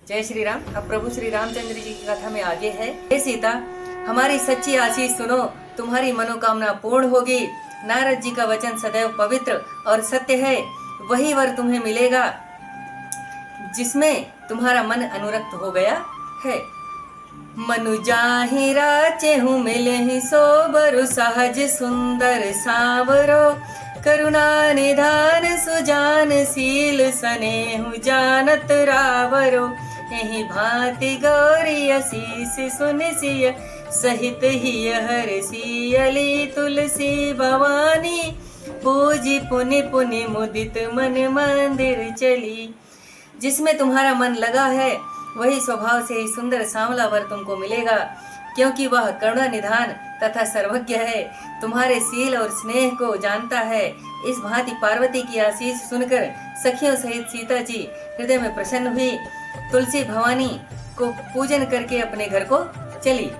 जय श्री राम। अब प्रभु श्री रामचंद्र जी की कथा में आगे है। हे सीता, हमारी सच्ची आशीष सुनो, तुम्हारी मनोकामना पूर्ण होगी। नारद जी का वचन सदैव पवित्र और सत्य है। वही वर तुम्हें मिलेगा जिसमें तुम्हारा मन अनुरक्त हो गया है। मनु जाहि राचेहु मिलहि सोबरु सहज सुंदर सांवरो। करुणा निधान सुजान शील सनेहु जानत रावरो। एहि भांति गौरी असीस सुन सिय सहित ही हरसियली तुलसी भवानी। पूजी पुनि पुनि मुदित मन मंदिर चली। जिसमें तुम्हारा मन लगा है वही स्वभाव से ही सुंदर सांवला वर तुमको मिलेगा, क्योंकि वह करुणा निधान तथा सर्वज्ञ है, तुम्हारे सील और स्नेह को जानता है। इस भांति पार्वती की आशीष सुनकर सखियों सहित सीता जी हृदय में प्रसन्न हुई। तुलसी भवानी को पूजन करके अपने घर को चली।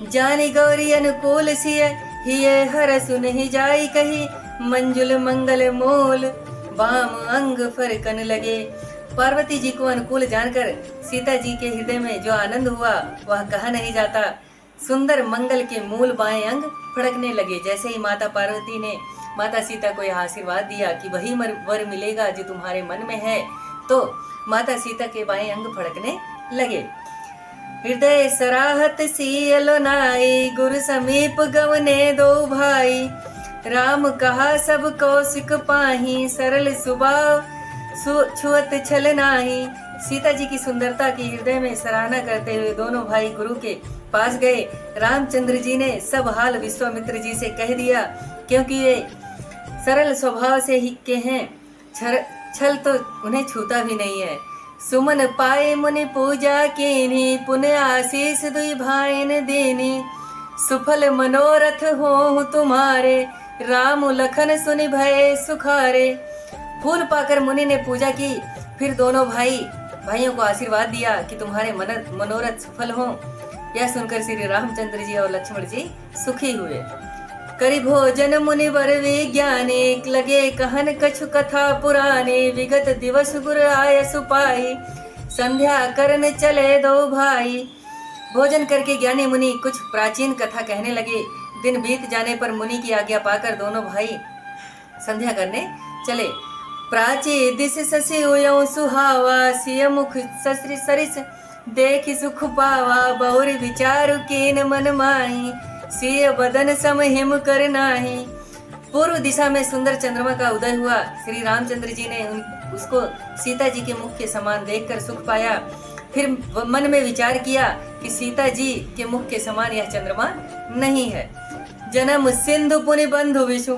जानी गौरी अनुकूल सिय हिय हर सुन ही जाई कही। मंजुल मंगल मूल वाम अंग फरकन लगे। पार्वती जी को अनुकूल जानकर सीता जी के हृदय में जो आनंद हुआ वह कहा नहीं जाता। सुंदर मंगल के मूल बाएं अंग फड़कने लगे। जैसे ही माता पार्वती ने माता सीता को यह आशीर्वाद दिया कि वही वर मिलेगा जो तुम्हारे मन में है, तो माता सीता के बाएं अंग फड़कने लगे। हृदय सराहत सियल नाई, गुरु समीप गवने दो भाई। राम कहा सब कौशिक पाही, सरल सुभाव छुअत छल नाही। सीता जी की सुंदरता की हृदय में सराहना करते हुए दोनों भाई गुरु के पास गए। रामचंद्र जी ने सब हाल विश्वामित्र जी से कह दिया, क्योंकि वे सरल स्वभाव से ही के हैं, छल तो उन्हें छूता भी नहीं है। सुमन पाए मुनि पूजा कीनी, पुण्य आशीष दुई भाईन देनी। सुफल मनोरथ हो तुम्हारे, राम लखन सुनि भय सुखारे। फूल पाकर मुनि ने पूजा की, फिर दोनों भाइयों को आशीर्वाद दिया कि तुम्हारे मनोरथ सफल हों। यह सुनकर श्री रामचंद्र जी और लक्ष्मण जी सुखी हुए। करि भोजन मुनि वर विज्ञाने, लगे कहन कछु कथा पुराने। विगत दिवस गुर आय सुपाई, संध्या करन चले दो भाई। भोजन करके ज्ञानी मुनि कुछ प्राचीन कथा कहने लगे। दिन बीत जाने पर मुनि की आज्ञा पाकर दोनों भाई संध्या करने चले। प्राची दिस ससी उयौ सुहावा, सिय मुख ससरी सरिस देखि सुख पावा। बहुरी विचारु कीन मन माही, सिय बदन सम हिम कर नाही। पूर्व दिशा में सुंदर चंद्रमा का उदय हुआ। श्री रामचंद्र जी ने उसको सीता जी के मुख के समान देखकर सुख पाया। फिर मन में विचार किया कि सीता जी के मुख के समान यह चंद्रमा नहीं है। जन्म सिंधु पुनि बंधु विषु,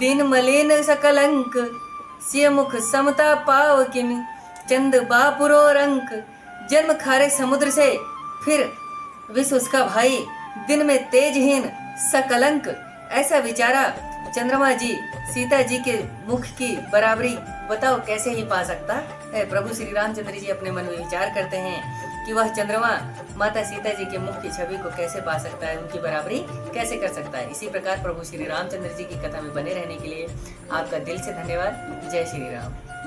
दिन मलिन सकलंक। सिय मुख समता पाव किमि, चंद बापुरो रंक। जन्म खारे समुद्र से, फिर विष उसका भाई, दिन में तेजहीन सकलंक। ऐसा विचारा चंद्रमा जी सीता जी के मुख की बराबरी बताओ कैसे ही पा सकता है। प्रभु श्री रामचंद्र जी अपने मन में विचार करते हैं कि वह चंद्रमा माता सीता जी के मुख की छवि को कैसे पा सकता है, उनकी बराबरी कैसे कर सकता है। इसी प्रकार प्रभु श्री रामचंद्र जी की कथा में बने रहने के लिए आपका दिल से धन्यवाद। जय श्री राम।